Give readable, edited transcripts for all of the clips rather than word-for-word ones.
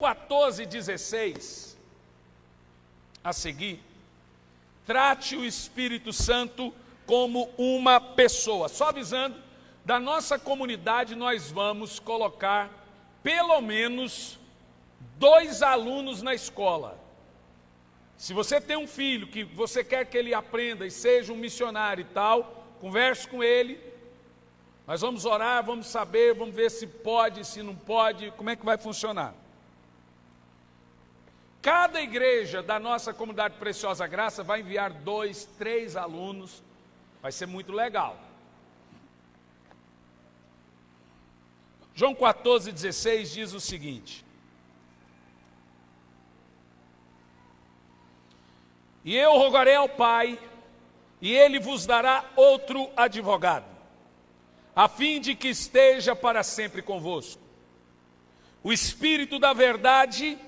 14:16 a seguir, trate o Espírito Santo como uma pessoa. Só avisando, da nossa comunidade nós vamos colocar pelo menos 2 alunos na escola. Se você tem um filho que você quer que ele aprenda e seja um missionário e tal, converse com ele. Nós vamos orar, vamos saber, vamos ver se pode, se não pode, como é que vai funcionar. Cada igreja da nossa comunidade Preciosa Graça vai enviar 2, 3 alunos, vai ser muito legal. João 14:16 diz o seguinte: e eu rogarei ao Pai, e Ele vos dará outro advogado, a fim de que esteja para sempre convosco. O Espírito da verdade,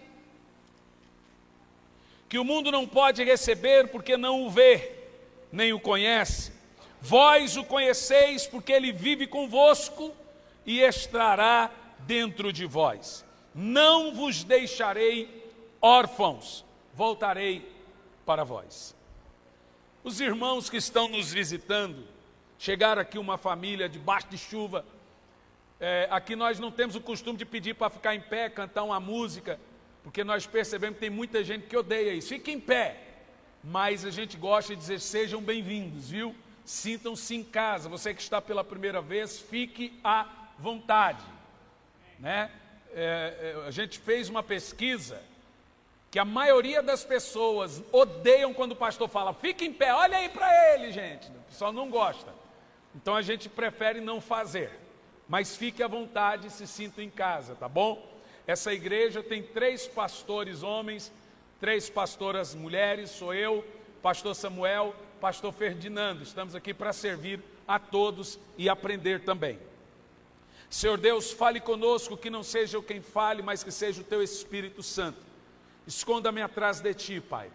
que o mundo não pode receber, porque não o vê, nem o conhece. Vós o conheceis, porque Ele vive convosco e estará dentro de vós. Não vos deixarei órfãos, voltarei para vós. Os irmãos que estão nos visitando, chegaram aqui uma família debaixo de chuva. Aqui nós não temos o costume de pedir para ficar em pé, cantar uma música, porque nós percebemos que tem muita gente que odeia isso. Fique em pé, mas a gente gosta de dizer: sejam bem-vindos, viu? Sintam-se em casa. Você que está pela primeira vez, fique à vontade, né? A gente fez uma pesquisa que a maioria das pessoas odeiam quando o pastor fala: fique em pé, olha aí para ele, gente. O pessoal não gosta. Então a gente prefere não fazer, mas fique à vontade e se sinta em casa, tá bom? Essa igreja tem 3 pastores homens, 3 pastoras mulheres, sou eu, pastor Samuel, pastor Ferdinando. Estamos aqui para servir a todos e aprender também. Senhor Deus, fale conosco, que não seja eu quem fale, mas que seja o Teu Espírito Santo. Esconda-me atrás de Ti, Pai.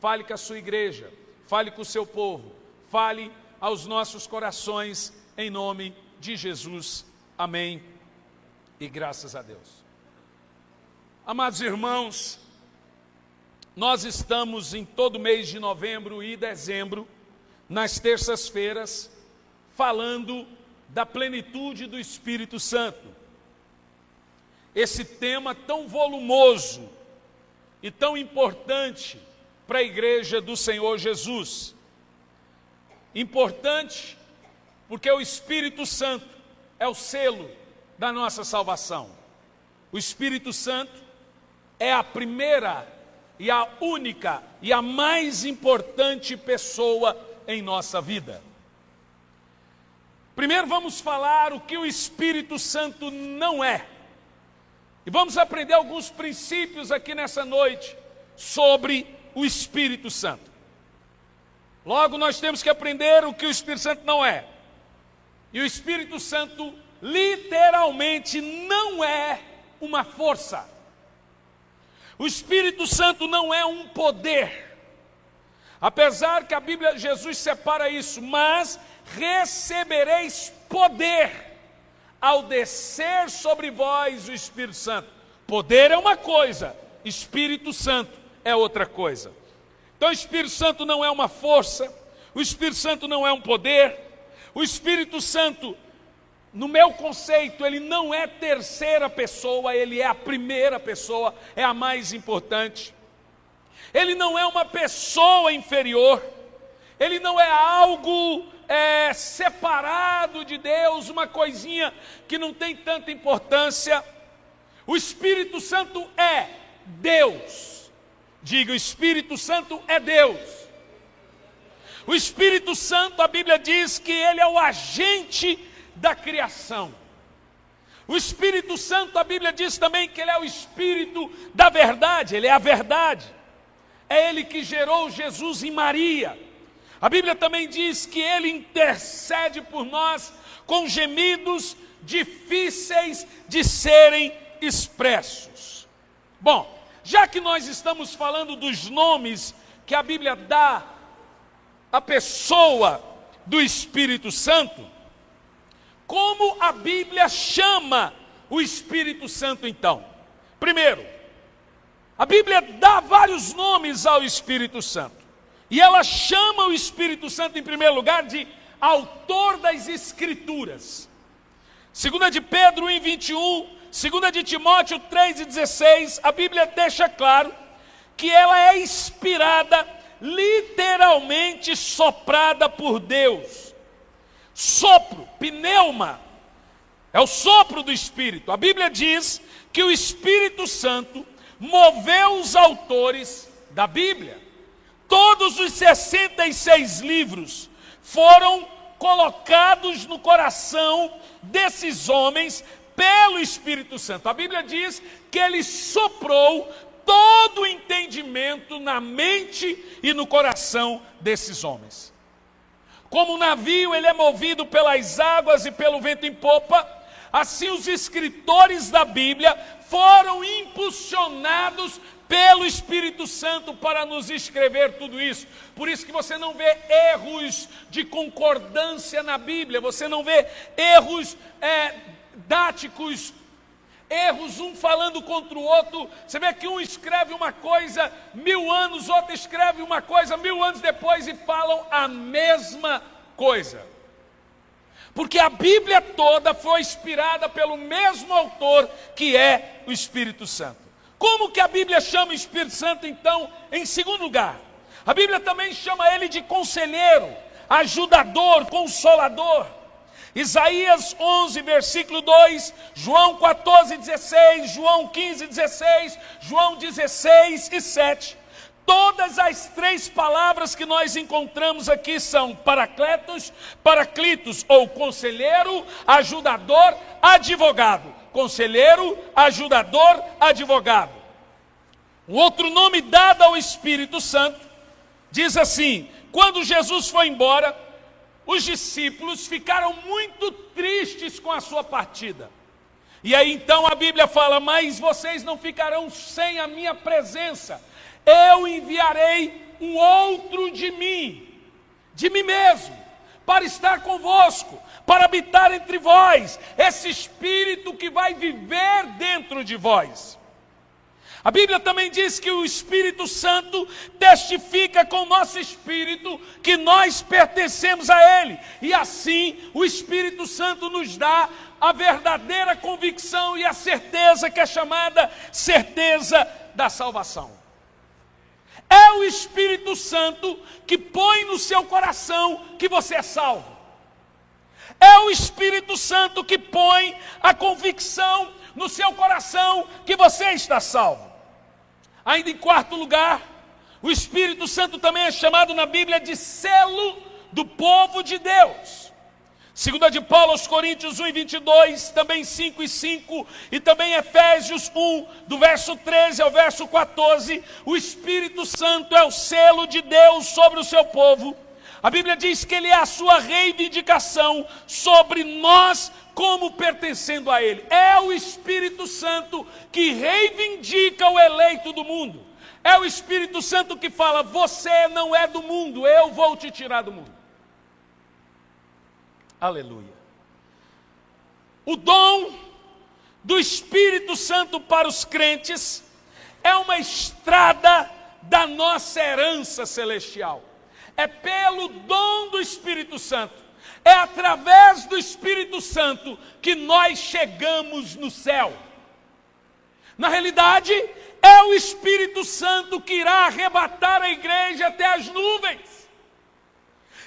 Fale com a sua igreja, fale com o seu povo, fale aos nossos corações, em nome de Jesus. Amém e graças a Deus. Amados irmãos, nós estamos em todo mês de novembro e dezembro, nas terças-feiras, falando da plenitude do Espírito Santo. Esse tema tão volumoso e tão importante para a igreja do Senhor Jesus. Importante porque o Espírito Santo é o selo da nossa salvação. O Espírito Santo é a primeira e a única e a mais importante pessoa em nossa vida. Primeiro vamos falar o que o Espírito Santo não é. E vamos aprender alguns princípios aqui nessa noite sobre o Espírito Santo. Logo nós temos que aprender o que o Espírito Santo não é. E o Espírito Santo literalmente não é uma força. O Espírito Santo não é um poder, apesar que a Bíblia, Jesus separa isso, mas recebereis poder ao descer sobre vós o Espírito Santo. Poder é uma coisa, Espírito Santo é outra coisa. Então o Espírito Santo não é uma força, o Espírito Santo não é um poder, o Espírito Santo, no meu conceito, ele não é terceira pessoa, ele é a primeira pessoa, é a mais importante. Ele não é uma pessoa inferior, ele não é algo separado de Deus, uma coisinha que não tem tanta importância. O Espírito Santo é Deus. Diga: o Espírito Santo é Deus. O Espírito Santo, a Bíblia diz que ele é o agente da criação. O Espírito Santo, a Bíblia diz também que ele é o Espírito da verdade, ele é a verdade. É ele que gerou Jesus em Maria. A Bíblia também diz que ele intercede por nós com gemidos difíceis de serem expressos. Bom, já que nós estamos falando dos nomes que a Bíblia dá à pessoa do Espírito Santo, como a Bíblia chama o Espírito Santo então? Primeiro, Bíblia dá vários nomes ao Espírito Santo. E ela chama o Espírito Santo, em primeiro lugar, de autor das Escrituras. 2 de Pedro 1:21, 2 de Timóteo 3:16, a Bíblia deixa claro que ela é inspirada, literalmente soprada por Deus. Sopro, pneuma, é o sopro do Espírito. A Bíblia diz que o Espírito Santo moveu os autores da Bíblia. Todos os 66 livros foram colocados no coração desses homens pelo Espírito Santo. A Bíblia diz que ele soprou todo o entendimento na mente e no coração desses homens. Como um navio ele é movido pelas águas e pelo vento em popa, assim os escritores da Bíblia foram impulsionados pelo Espírito Santo para nos escrever tudo isso. Por isso que você não vê erros de concordância na Bíblia, você não vê erros dáticos, erros um falando contra o outro. Você vê que um escreve uma coisa 1000 anos, outro escreve uma coisa 1000 anos depois e falam a mesma coisa. Porque a Bíblia toda foi inspirada pelo mesmo autor, que é o Espírito Santo. Como que a Bíblia chama o Espírito Santo, então, em segundo lugar? A Bíblia também chama ele de conselheiro, ajudador, consolador. Isaías 11, versículo 2, João 14, 16, João 15, 16, João 16 e 7. Todas as 3 palavras que nós encontramos aqui são paracletos, paraclitos, ou conselheiro, ajudador, advogado. Conselheiro, ajudador, advogado. O outro nome dado ao Espírito Santo diz assim: quando Jesus foi embora, os discípulos ficaram muito tristes com a sua partida. E aí então a Bíblia fala: mas vocês não ficarão sem a minha presença. Eu enviarei um outro de mim mesmo, para estar convosco, para habitar entre vós, esse Espírito que vai viver dentro de vós. A Bíblia também diz que o Espírito Santo testifica com o nosso espírito que nós pertencemos a Ele. E assim o Espírito Santo nos dá a verdadeira convicção e a certeza que é chamada certeza da salvação. É o Espírito Santo que põe no seu coração que você é salvo. É o Espírito Santo que põe a convicção no seu coração que você está salvo. Ainda em quarto lugar, o Espírito Santo também é chamado na Bíblia de selo do povo de Deus. 2 de Paulo aos Coríntios 1:22, também 5:5 e também Efésios 1, do verso 13 ao verso 14, o Espírito Santo é o selo de Deus sobre o seu povo. A Bíblia diz que ele é a sua reivindicação sobre nós como pertencendo a ele. É o Espírito Santo que reivindica o eleito do mundo. É o Espírito Santo que fala: você não é do mundo, eu vou te tirar do mundo. Aleluia. O dom do Espírito Santo para os crentes é uma estrada da nossa herança celestial. É pelo dom do Espírito Santo, é através do Espírito Santo que nós chegamos no céu. Na realidade, é o Espírito Santo que irá arrebatar a igreja até as nuvens.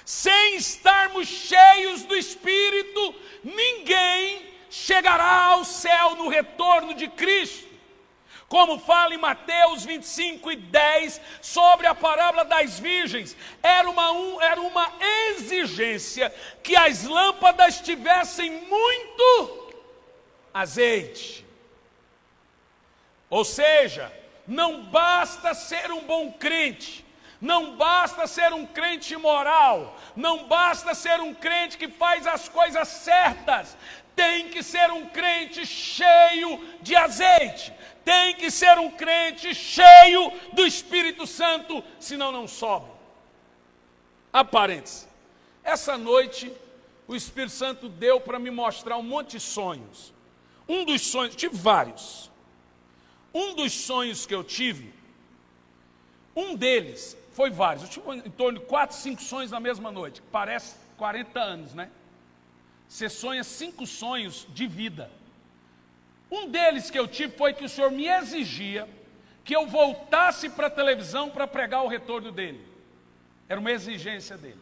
Sem estarmos cheios do Espírito, ninguém chegará ao céu no retorno de Cristo. Como fala em Mateus 25:10, sobre a parábola das virgens, era uma exigência que as lâmpadas tivessem muito azeite. Ou seja, não basta ser um bom crente, não basta ser um crente moral, não basta ser um crente que faz as coisas certas, tem que ser um crente cheio de azeite, tem que ser um crente cheio do Espírito Santo, senão não sobe. Parênteses, essa noite o Espírito Santo deu para me mostrar um monte de sonhos. Um dos sonhos, tive vários. Um dos sonhos que eu tive Um deles, foi vários, eu tive em torno de 4, 5 sonhos na mesma noite, parece 40 anos, né? Você sonha 5 sonhos de vida. Um deles que eu tive foi que o Senhor me exigia que eu voltasse para a televisão para pregar o retorno dele. Era uma exigência dele.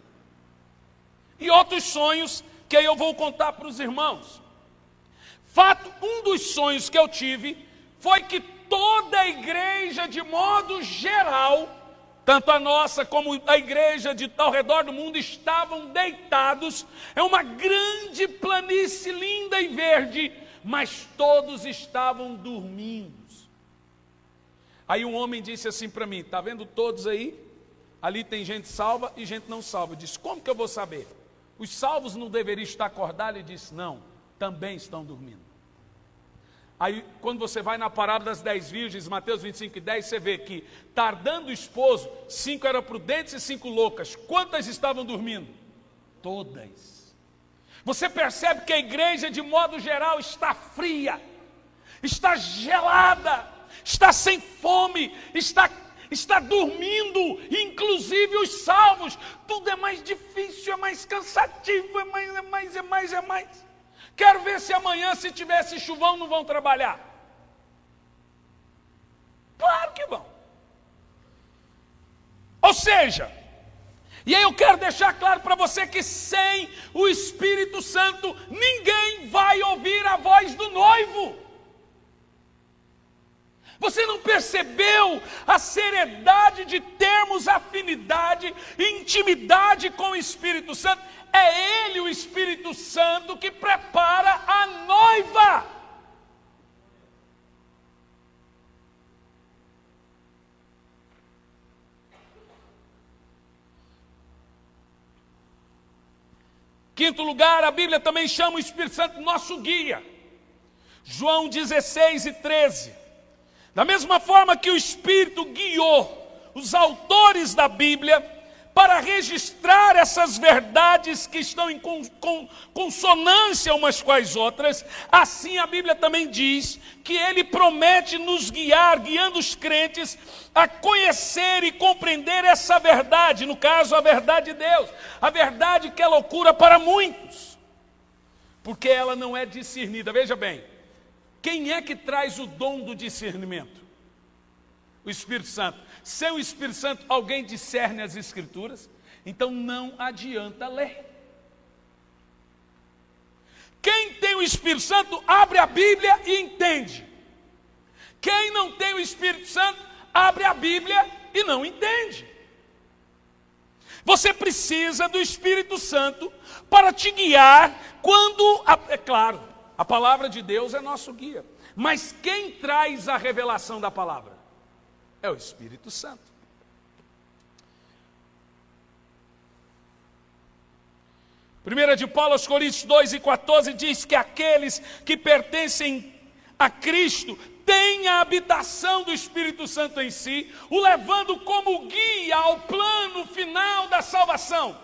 E outros sonhos que aí eu vou contar para os irmãos. Fato, um dos sonhos que eu tive foi que toda a igreja, de modo geral, tanto a nossa como a igreja ao redor do mundo, estavam deitados. É uma grande planície linda e verde, mas todos estavam dormindo. Aí um homem disse assim para mim: está vendo todos aí? Ali tem gente salva e gente não salva. Eu disse: como que eu vou saber? Os salvos não deveriam estar acordados? Ele disse: não, também estão dormindo. Aí, quando você vai na parábola das 10 virgens, Mateus 25:10, você vê que, tardando o esposo, 5 eram prudentes e 5 loucas. Quantas estavam dormindo? Todas. Você percebe que a igreja, de modo geral, está fria, está gelada, está sem fome, está dormindo, inclusive os salvos. Tudo é mais difícil, é mais cansativo, é mais. Quero ver se amanhã, se tivesse chuvão, não vão trabalhar. Claro que vão. Ou seja, e aí eu quero deixar claro para você que sem o Espírito Santo, ninguém vai ouvir a voz do noivo. Você não percebeu a seriedade de termos afinidade e intimidade com o Espírito Santo? É Ele, o Espírito Santo, que prepara a noiva. Quinto lugar, a Bíblia também chama o Espírito Santo nosso guia. João 16:13. Da mesma forma que o Espírito guiou os autores da Bíblia para registrar essas verdades que estão em consonância umas com as outras, assim a Bíblia também diz que Ele promete nos guiar, guiando os crentes a conhecer e compreender essa verdade, no caso a verdade de Deus, a verdade que é loucura para muitos, porque ela não é discernida. Veja bem, quem é que traz o dom do discernimento? O Espírito Santo. Sem o Espírito Santo, alguém discerne as Escrituras? Então não adianta ler. Quem tem o Espírito Santo, abre a Bíblia e entende. Quem não tem o Espírito Santo, abre a Bíblia e não entende. Você precisa do Espírito Santo para te guiar quando, é claro, a palavra de Deus é nosso guia. Mas quem traz a revelação da palavra? É o Espírito Santo. Primeira de Paulo aos Coríntios 2:14 diz que aqueles que pertencem a Cristo têm a habitação do Espírito Santo em si, o levando como guia ao plano final da salvação.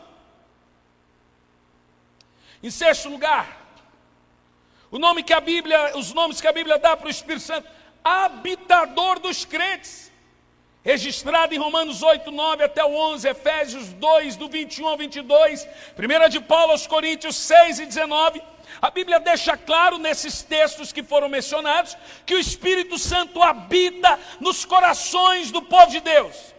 Em sexto lugar, os nomes que a Bíblia dá para o Espírito Santo: habitador dos crentes. Registrado em Romanos 8:9 até o 11, Efésios 2, do 21 ao 22, 1 de Paulo aos Coríntios 6:19, a Bíblia deixa claro nesses textos que foram mencionados, que o Espírito Santo habita nos corações do povo de Deus.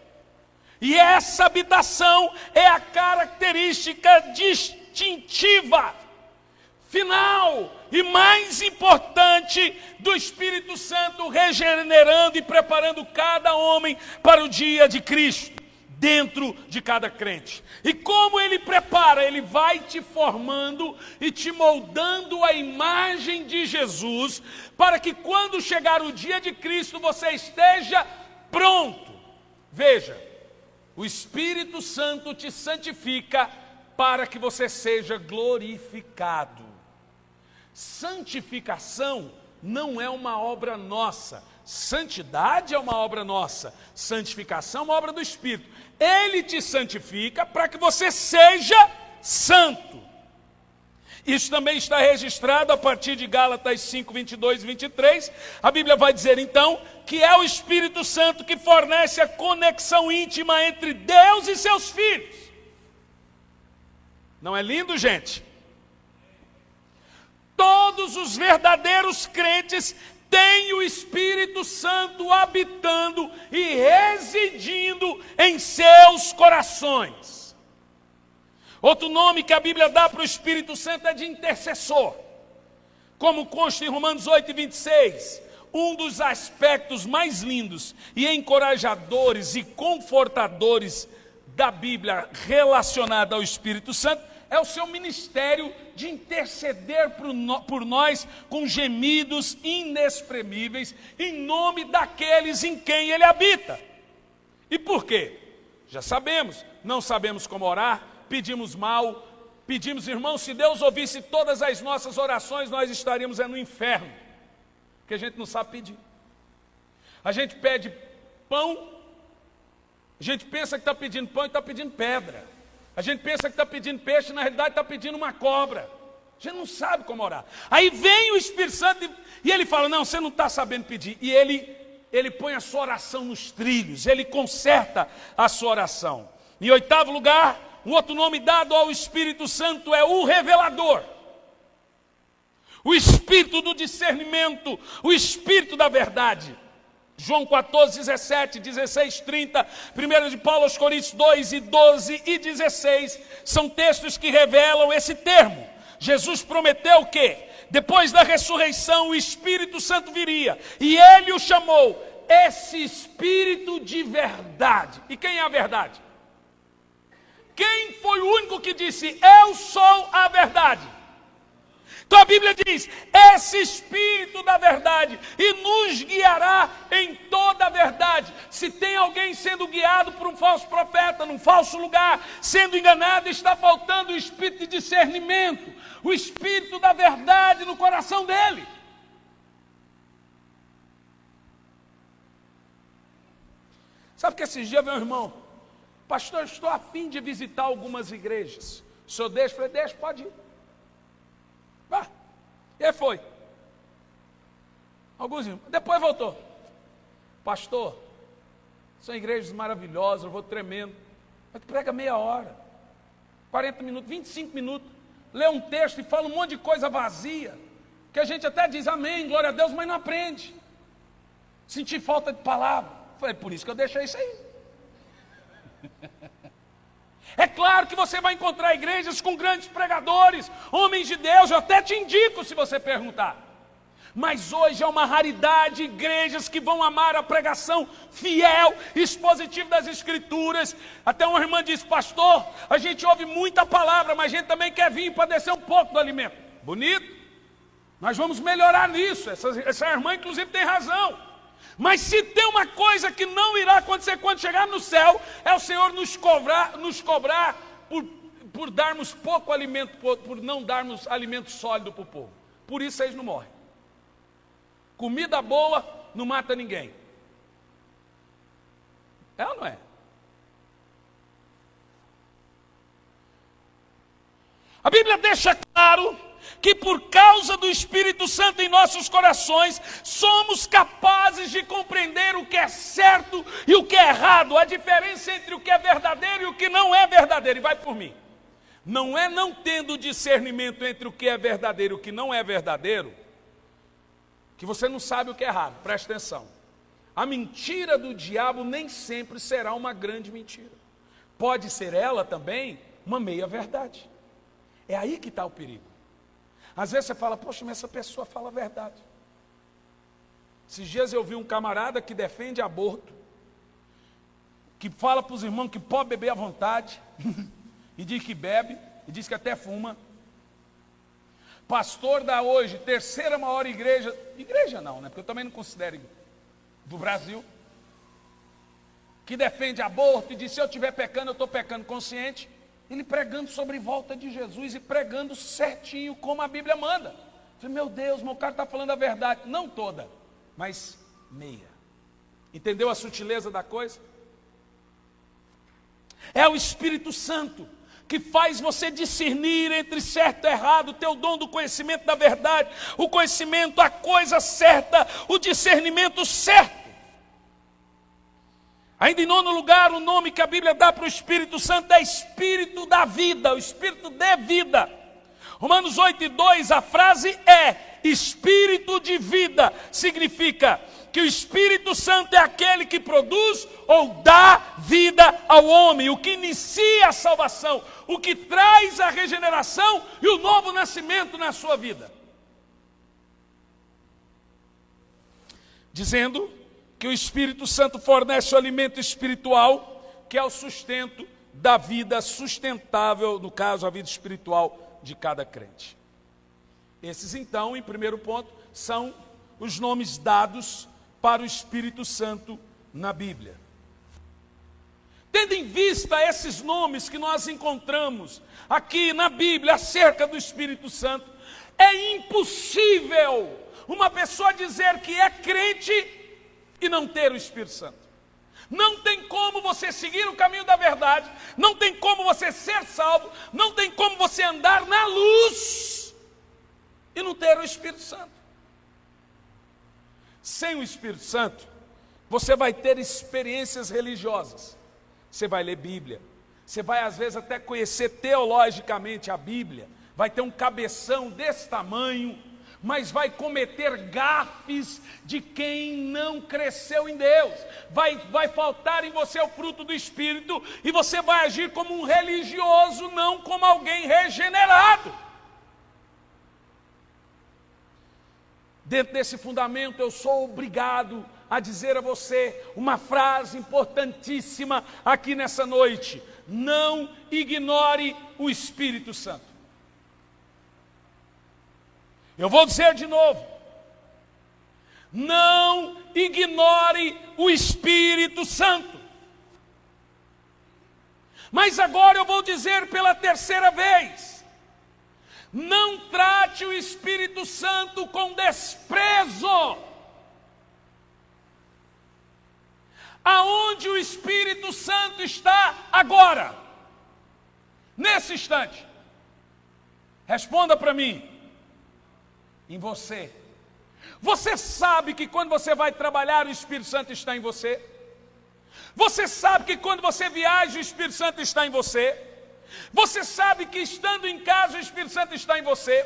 E essa habitação é a característica distintiva, final e mais importante do Espírito Santo, regenerando e preparando cada homem para o dia de Cristo, dentro de cada crente. E como Ele prepara? Ele vai te formando e te moldando a imagem de Jesus, para que quando chegar o dia de Cristo, você esteja pronto. Veja, o Espírito Santo te santifica para que você seja glorificado. Santificação não é uma obra nossa. Santidade é uma obra nossa. Santificação é uma obra do Espírito. Ele te santifica para que você seja santo. Isso também está registrado a partir de Gálatas 5, 22 e 23. A Bíblia vai dizer então que é o Espírito Santo que fornece a conexão íntima entre Deus e seus filhos. Não é lindo, gente? Todos os verdadeiros crentes têm o Espírito Santo habitando e residindo em seus corações. Outro nome que a Bíblia dá para o Espírito Santo é de intercessor. Como consta em Romanos 8 e 26, um dos aspectos mais lindos e encorajadores e confortadores da Bíblia relacionada ao Espírito Santo é o seu ministério de interceder por nós com gemidos inexprimíveis em nome daqueles em quem ele habita. E por quê? Já sabemos, não sabemos como orar, pedimos mal, pedimos, irmãos, se Deus ouvisse todas as nossas orações, nós estaríamos no inferno, porque a gente não sabe pedir. A gente pede pão, a gente pensa que está pedindo pão e está pedindo pedra. A gente pensa que está pedindo peixe, na realidade está pedindo uma cobra. A gente não sabe como orar. Aí vem o Espírito Santo e ele fala, não, você não está sabendo pedir. E ele põe a sua oração nos trilhos, ele conserta a sua oração. Em oitavo lugar, um outro nome dado ao Espírito Santo é o revelador. O Espírito do discernimento, o Espírito da verdade. João 14, 17, 16, 30, 1 de Paulo aos Coríntios 2 e 12 e 16, são textos que revelam esse termo. Jesus prometeu que, depois da ressurreição, o Espírito Santo viria, e ele o chamou, esse Espírito de verdade. E quem é a verdade? Quem foi o único que disse, eu sou a verdade? Então a Bíblia diz, esse Espírito da verdade, e nos guiará em toda a verdade. Se tem alguém sendo guiado por um falso profeta, num falso lugar, sendo enganado, está faltando o Espírito de discernimento, o Espírito da verdade no coração dele. Sabe que esses dias, meu irmão, pastor, estou a fim de visitar algumas igrejas. O senhor deixa? Eu falei, deixa, pode ir. Vá. E aí foi. Alguns irmãos. Depois voltou. Pastor, são igrejas maravilhosas, eu vou tremendo. Mas tu prega meia hora, 40 minutos, 25 minutos, lê um texto e fala um monte de coisa vazia, que a gente até diz amém, glória a Deus, mas não aprende. Senti falta de palavra. Falei, por isso que eu deixei isso aí. É claro que você vai encontrar igrejas com grandes pregadores, homens de Deus, eu até te indico se você perguntar. Mas hoje é uma raridade igrejas que vão amar a pregação fiel, expositiva das Escrituras. Até uma irmã disse, pastor, a gente ouve muita palavra, mas a gente também quer vir para descer um pouco do alimento. Bonito, nós vamos melhorar nisso, essa irmã inclusive tem razão. Mas se tem uma coisa que não irá acontecer quando chegar no céu, é o Senhor nos cobrar por darmos pouco alimento, por não darmos alimento sólido para o povo. Por isso eles não morrem. Comida boa não mata ninguém. É ou não é? A Bíblia deixa claro que por causa do Espírito Santo em nossos corações, somos capazes de compreender o que é certo e o que é errado, a diferença entre o que é verdadeiro e o que não é verdadeiro, e vai por mim. Não é não tendo discernimento entre o que é verdadeiro e o que não é verdadeiro, que você não sabe o que é errado, presta atenção. A mentira do diabo nem sempre será uma grande mentira. Pode ser ela também uma meia verdade. É aí que está o perigo. Às vezes você fala, poxa, mas essa pessoa fala a verdade. Esses dias eu vi um camarada que defende aborto, que fala para os irmãos que pode beber à vontade, e diz que bebe, e diz que até fuma. Pastor da hoje, terceira maior igreja não, né? Porque eu também não considero do Brasil, que defende aborto e diz, se eu estiver pecando, eu estou pecando consciente. Ele pregando sobre volta de Jesus e pregando certinho como a Bíblia manda. Eu falei, meu Deus, meu cara está falando a verdade. Não toda, mas meia. Entendeu a sutileza da coisa? É o Espírito Santo que faz você discernir entre certo e errado, o teu dom do conhecimento da verdade, o conhecimento, a coisa certa, o discernimento certo. Ainda em nono lugar, o nome que a Bíblia dá para o Espírito Santo é Espírito da vida, o Espírito de vida. Romanos 8:2, a frase é Espírito de vida, significa que o Espírito Santo é aquele que produz ou dá vida ao homem, o que inicia a salvação, o que traz a regeneração e o novo nascimento na sua vida. Dizendo que o Espírito Santo fornece o alimento espiritual, que é o sustento da vida sustentável, no caso, a vida espiritual de cada crente. Esses, então, em primeiro ponto, são os nomes dados para o Espírito Santo na Bíblia. Tendo em vista esses nomes que nós encontramos aqui na Bíblia acerca do Espírito Santo, é impossível uma pessoa dizer que é crente e não ter o Espírito Santo. Não tem como você seguir o caminho da verdade, não tem como você ser salvo, não tem como você andar na luz e não ter o Espírito Santo. Sem o Espírito Santo, você vai ter experiências religiosas. Você vai ler Bíblia, você vai às vezes até conhecer teologicamente a Bíblia, vai ter um cabeção desse tamanho, mas vai cometer gafes de quem não cresceu em Deus. Vai faltar em você o fruto do Espírito e você vai agir como um religioso, não como alguém regenerado. Dentro desse fundamento, eu sou obrigado a dizer a você uma frase importantíssima aqui nessa noite: não ignore o Espírito Santo. Eu vou dizer de novo: não ignore o Espírito Santo. Mas agora eu vou dizer pela terceira vez: não trate o Espírito Santo com desprezo. Aonde o Espírito Santo está agora? Nesse instante. Responda para mim. Em você. Você sabe que quando você vai trabalhar, o Espírito Santo está em você? Você sabe que quando você viaja, o Espírito Santo está em você? Você sabe que estando em casa, o Espírito Santo está em você?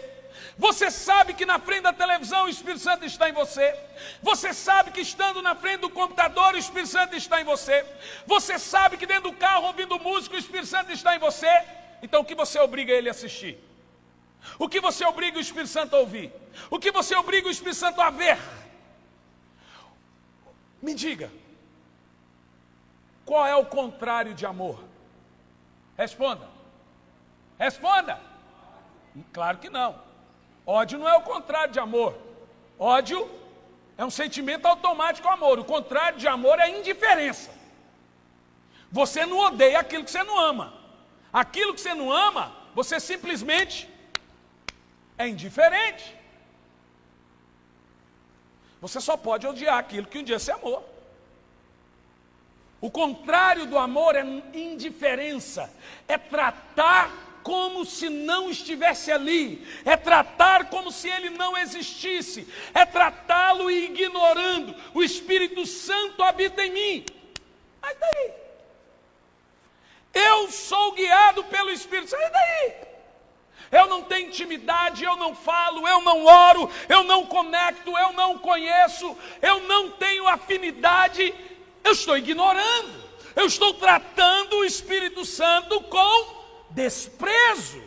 Você sabe que na frente da televisão o Espírito Santo está em você? Você sabe que estando na frente do computador o Espírito Santo está em você? Você sabe que dentro do carro ouvindo música o Espírito Santo está em você? Então o que você obriga ele a assistir? O que você obriga o Espírito Santo a ouvir? O que você obriga o Espírito Santo a ver? Me diga, qual é o contrário de amor? Responda. Responda. Claro que não. Ódio não é o contrário de amor. Ódio é um sentimento automático ao amor. O contrário de amor é indiferença. Você não odeia aquilo que você não ama. Aquilo que você não ama, você simplesmente é indiferente. Você só pode odiar aquilo que um dia você amou. O contrário do amor é indiferença, é tratar como se não estivesse ali, é tratar como se ele não existisse, é tratá-lo ignorando. O Espírito Santo habita em mim. Aí daí? Eu sou guiado pelo Espírito Santo. Aí daí? Eu não tenho intimidade, eu não falo, eu não oro, eu não conecto, eu não conheço, eu não tenho afinidade. Eu estou ignorando, eu estou tratando o Espírito Santo com desprezo.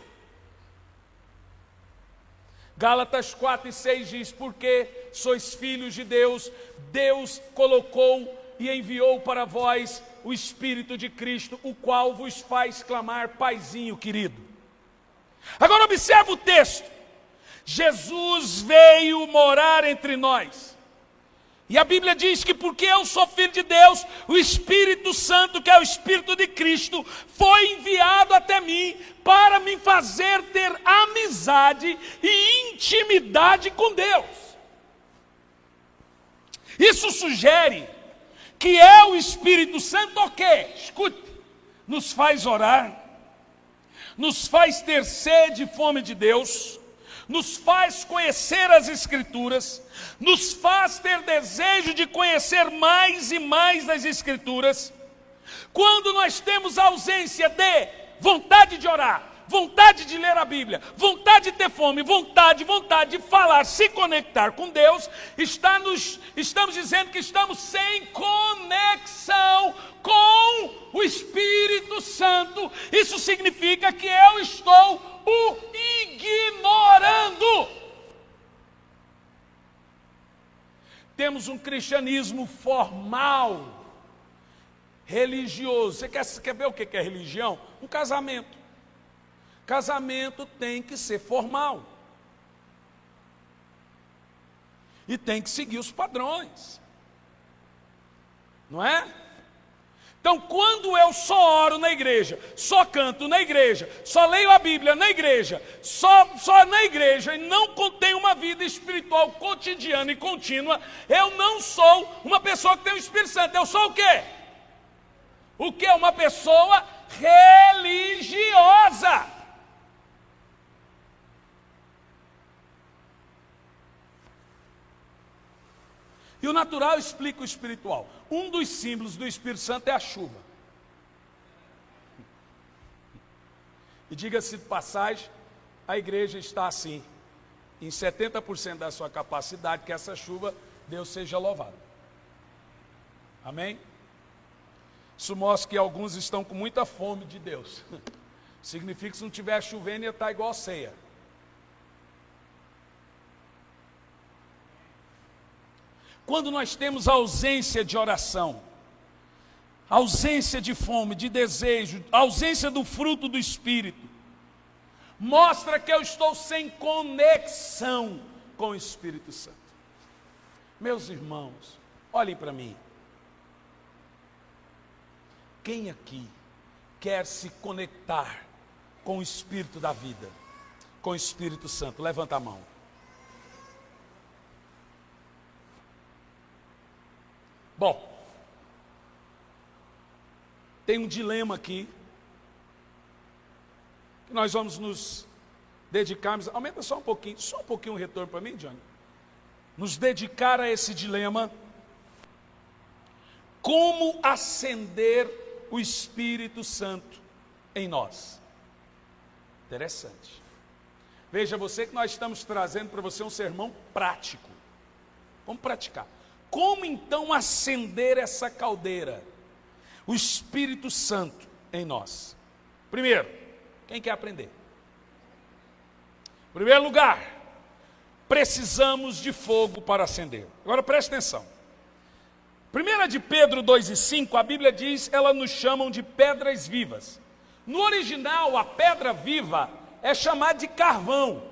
Gálatas 4:6 diz: porque sois filhos de Deus, Deus colocou e enviou para vós o Espírito de Cristo, o qual vos faz clamar, Paizinho querido. Agora observa o texto. Jesus veio morar entre nós. E a Bíblia diz que porque eu sou filho de Deus, o Espírito Santo, que é o Espírito de Cristo, foi enviado até mim para me fazer ter amizade e intimidade com Deus. Isso sugere que é o Espírito Santo o quê? Escute, nos faz orar, nos faz ter sede e fome de Deus, nos faz conhecer as Escrituras, nos faz ter desejo de conhecer mais e mais das Escrituras. Quando nós temos ausência de vontade de orar, vontade de ler a Bíblia, vontade de ter fome, vontade de falar, se conectar com Deus, estamos dizendo que estamos sem conexão com o Espírito Santo. Isso significa que eu estou o ignorando. Temos um cristianismo formal, religioso. Você quer ver o que é religião? Um casamento. Casamento tem que ser formal. E tem que seguir os padrões. Não é? Então, quando eu só oro na igreja, só canto na igreja, só leio a Bíblia na igreja, só na igreja e não tenho uma vida espiritual cotidiana e contínua, eu não sou uma pessoa que tem o Espírito Santo. Eu sou o quê? O quê? Uma pessoa religiosa. E o natural explica o espiritual. Um dos símbolos do Espírito Santo é a chuva. E diga-se de passagem, a igreja está assim, em 70% da sua capacidade, que essa chuva, Deus seja louvado. Amém? Isso mostra que alguns estão com muita fome de Deus. Significa que se não tiver chovendo, ia estar igual ceia. Quando nós temos ausência de oração, ausência de fome, de desejo, ausência do fruto do Espírito, mostra que eu estou sem conexão com o Espírito Santo. Meus irmãos, olhem para mim. Quem aqui quer se conectar com o Espírito da vida, com o Espírito Santo? Levanta a mão. Bom, tem um dilema aqui, que nós vamos nos dedicarmos, aumenta só um pouquinho o retorno para mim, Johnny. Nos dedicar a esse dilema, como acender o Espírito Santo em nós. Interessante. Veja você que nós estamos trazendo para você um sermão prático. Vamos praticar. Como então acender essa caldeira? O Espírito Santo em nós. Primeiro, quem quer aprender? Em primeiro lugar, precisamos de fogo para acender. Agora preste atenção. 1 de Pedro 2:5, a Bíblia diz, elas nos chamam de pedras vivas. No original, a pedra viva é chamada de carvão,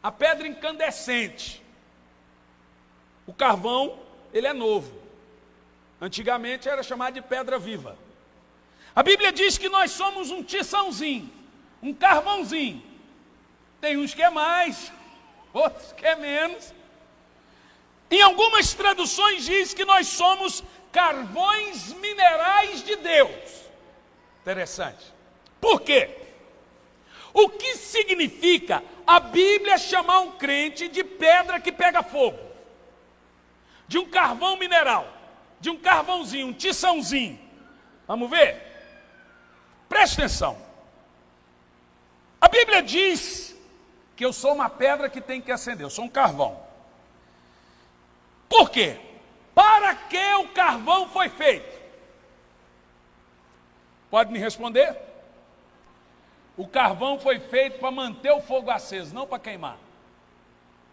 a pedra incandescente. O carvão, ele é novo. Antigamente era chamado de pedra viva. A Bíblia diz que nós somos um tiçãozinho, um carvãozinho. Tem uns que é mais, outros que é menos. Em algumas traduções diz que nós somos carvões minerais de Deus. Interessante. Por quê? O que significa a Bíblia chamar um crente de pedra que pega fogo? De um carvão mineral, de um carvãozinho, um tiçãozinho. Vamos ver? Preste atenção. A Bíblia diz que eu sou uma pedra que tem que acender, eu sou um carvão. Por quê? Para que o carvão foi feito? Pode me responder? O carvão foi feito para manter o fogo aceso, não para queimar.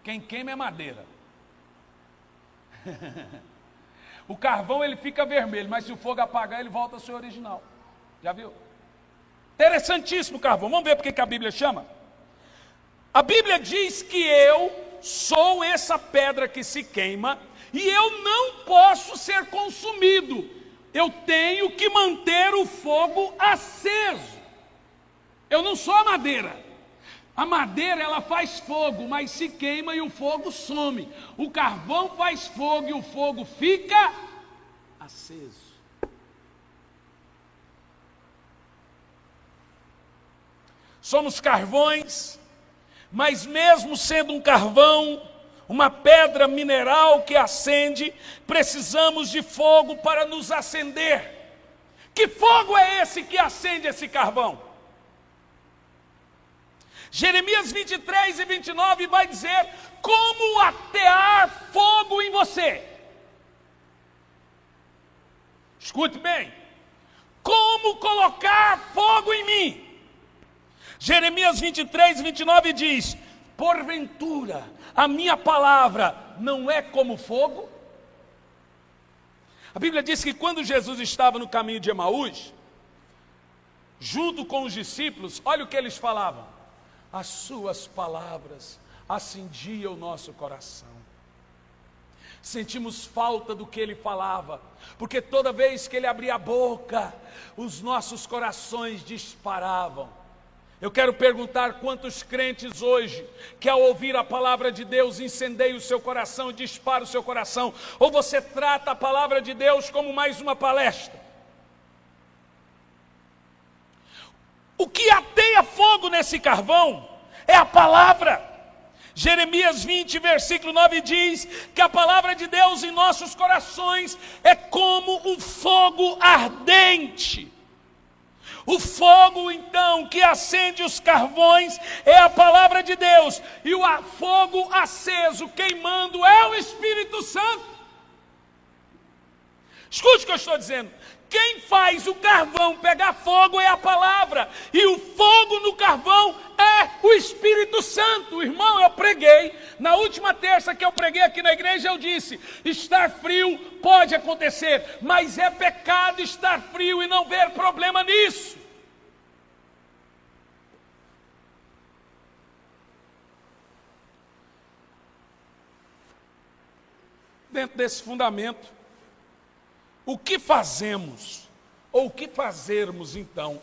Quem queima é madeira. O carvão ele fica vermelho, mas se o fogo apagar, ele volta ao seu original. Já viu? Interessantíssimo o carvão. Vamos ver porque que a Bíblia chama? A Bíblia diz que eu sou essa pedra que se queima e eu não posso ser consumido. Eu tenho que manter o fogo aceso. Eu não sou a madeira. A madeira, ela faz fogo, mas se queima e o fogo some. O carvão faz fogo e o fogo fica aceso. somos carvões, mas mesmo sendo um carvão, uma pedra mineral que acende, precisamos de fogo para nos acender. Que fogo é esse que acende esse carvão? Jeremias 23 e 29 vai dizer como atear fogo em você. Escute bem. Como colocar fogo em mim? Jeremias 23 e 29 diz: porventura a minha palavra não é como fogo? A Bíblia diz que quando Jesus estava no caminho de Emaús, junto com os discípulos, olha o que eles falavam: as suas palavras acendiam o nosso coração. Sentimos falta do que ele falava, porque toda vez que ele abria a boca, os nossos corações disparavam. Eu quero perguntar quantos crentes hoje, que ao ouvir a palavra de Deus, incendeia o seu coração, dispara o seu coração, ou você trata a palavra de Deus como mais uma palestra? O que ateia fogo nesse carvão é a palavra. Jeremias 20, versículo 9 diz que a palavra de Deus em nossos corações é como um fogo ardente. O fogo, então, que acende os carvões é a palavra de Deus, e o fogo aceso, queimando, é o Espírito Santo. Escute o que eu estou dizendo. Quem faz o carvão pegar fogo é a palavra, e o fogo no carvão é o Espírito Santo. Irmão, eu preguei, na última terça que eu preguei aqui na igreja, eu disse: estar frio pode acontecer, mas é pecado estar frio e não ver problema nisso. Dentro desse fundamento, o que fazemos, ou o que fazermos então,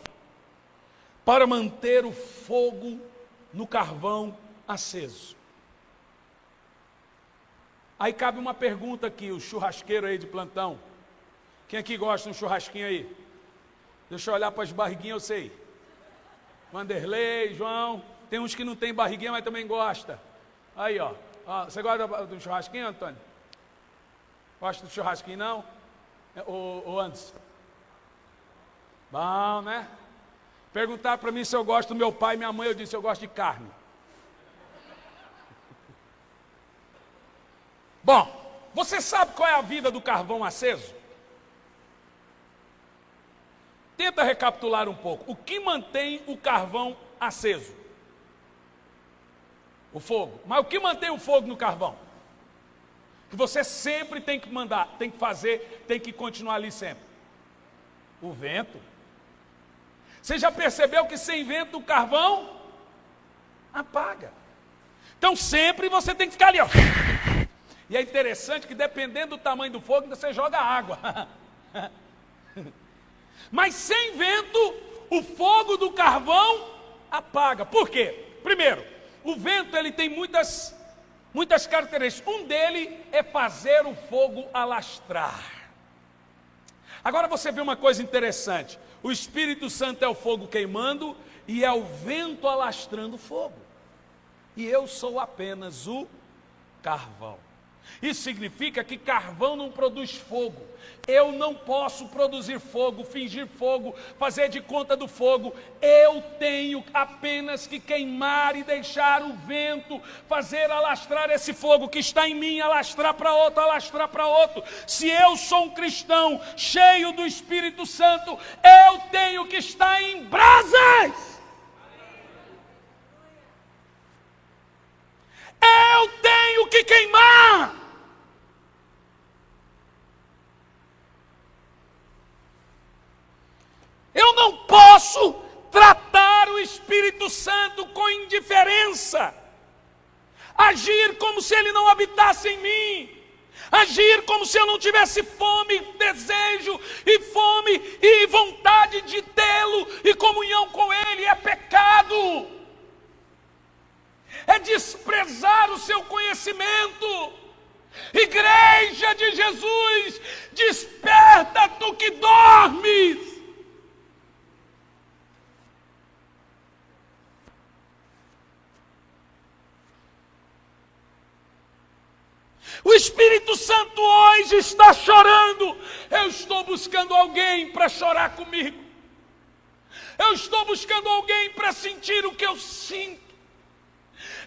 para manter o fogo no carvão aceso? Aí cabe uma pergunta aqui, o churrasqueiro aí de plantão. Quem aqui gosta de um churrasquinho aí? Deixa eu olhar para as barriguinhas, eu sei. Vanderlei, João, tem uns que não tem barriguinha, mas também gosta. Aí, ó. Você gosta do churrasquinho, Antônio? Gosta do churrasquinho, não? Ou antes? Bom, né? Perguntar para mim se eu gosto do meu pai e minha mãe, eu disse: eu gosto de carne. Bom, você sabe qual é a vida do carvão aceso? Tenta recapitular um pouco. O que mantém o carvão aceso? O fogo. Mas o que mantém o fogo no carvão? Que você sempre tem que mandar, tem que fazer, tem que continuar ali sempre. O vento. Você já percebeu que sem vento o carvão apaga? Então sempre você tem que ficar ali, ó. E é interessante que dependendo do tamanho do fogo, você joga água. Mas sem vento, o fogo do carvão apaga. Por quê? Primeiro, o vento ele tem muitas características. Um dele é fazer o fogo alastrar. Agora você vê uma coisa interessante. O Espírito Santo é o fogo queimando e é o vento alastrando o fogo. E eu sou apenas o carvão. Isso significa que carvão não produz fogo. Eu não posso produzir fogo, fingir fogo, fazer de conta do fogo. Eu tenho apenas que queimar e deixar o vento fazer alastrar esse fogo que está em mim, alastrar para outro, alastrar para outro. Se eu sou um cristão cheio do Espírito Santo, eu tenho que estar em brasas. Eu tenho que queimar. Eu não posso tratar o Espírito Santo com indiferença, agir como se ele não habitasse em mim, agir como se eu não tivesse fome, desejo e fome e vontade de tê-lo e comunhão com ele. É pecado, é desprezar o seu conhecimento. Igreja de Jesus, desperta tu que dormes. Espírito Santo hoje está chorando. Eu estou buscando alguém para chorar comigo. Eu estou buscando alguém para sentir o que eu sinto.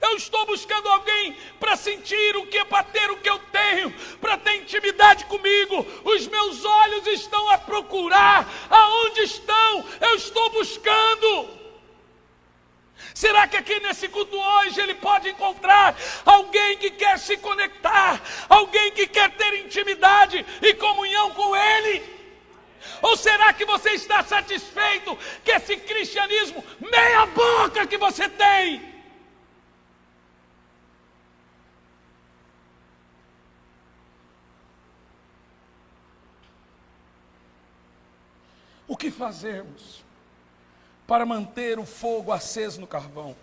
Eu estou buscando alguém para sentir o que, para ter o que eu tenho, para ter intimidade comigo. Os meus olhos estão a procurar aonde estão. Eu estou buscando. Será que aqui nesse culto hoje ele pode encontrar alguém que quer se conectar, alguém que quer ter intimidade e comunhão com ele? Ou será que você está satisfeito com esse cristianismo meia boca que você tem? O que fazemos para manter o fogo aceso no carvão?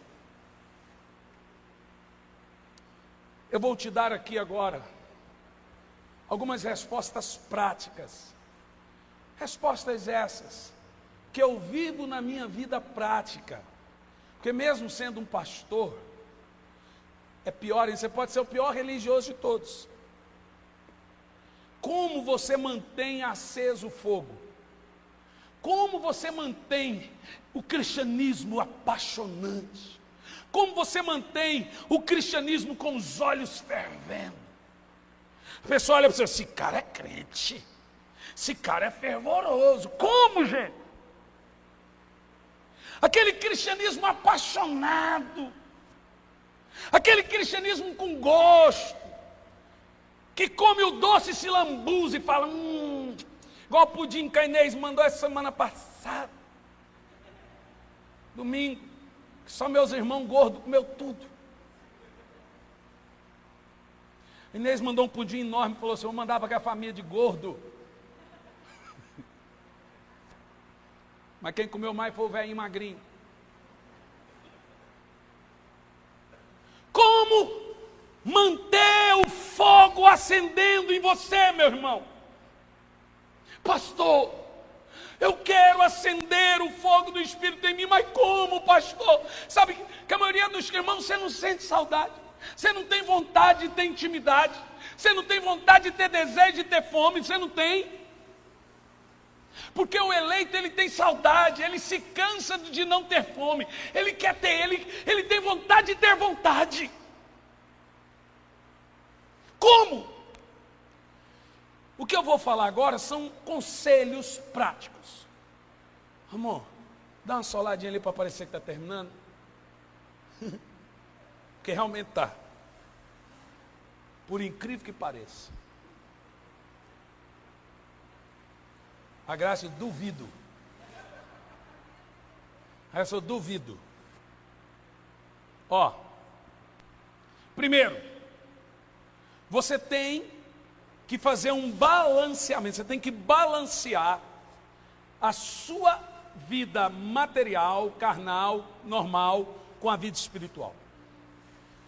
Eu vou te dar aqui agora algumas respostas práticas. Respostas essas que eu vivo na minha vida prática. Porque mesmo sendo um pastor, é pior, você pode ser o pior religioso de todos. Como você mantém aceso o fogo? Como você mantém o cristianismo apaixonante? Como você mantém o cristianismo com os olhos fervendo? A pessoa olha para você, esse cara é crente, esse cara é fervoroso. Como, gente? Aquele cristianismo apaixonado, aquele cristianismo com gosto, que come o doce e se lambuza e fala, igual o pudim que a Inês mandou essa semana passada. Domingo, que só meus irmãos gordos comeu tudo. A Inês mandou um pudim enorme e falou assim, vou mandar para aquela família de gordo. Mas quem comeu mais foi o velhinho magrinho. Como manter o fogo acendendo em você, meu irmão? Pastor, eu quero acender o fogo do Espírito em mim, mas como, pastor? Sabe que a maioria dos irmãos, você não sente saudade, você não tem vontade de ter intimidade, você não tem vontade de ter desejo de ter fome, você não tem. Porque o eleito, ele tem saudade, ele se cansa de não ter fome, ele quer ter, ele tem vontade de ter vontade. Como? O que eu vou falar agora são conselhos práticos. Amor, dá uma soladinha ali para parecer que está terminando. Porque realmente está. Por incrível que pareça. A graça, eu duvido. Essa eu duvido. Ó. Primeiro, você tem que fazer um balanceamento, você tem que balancear a sua vida material, carnal, normal, com a vida espiritual.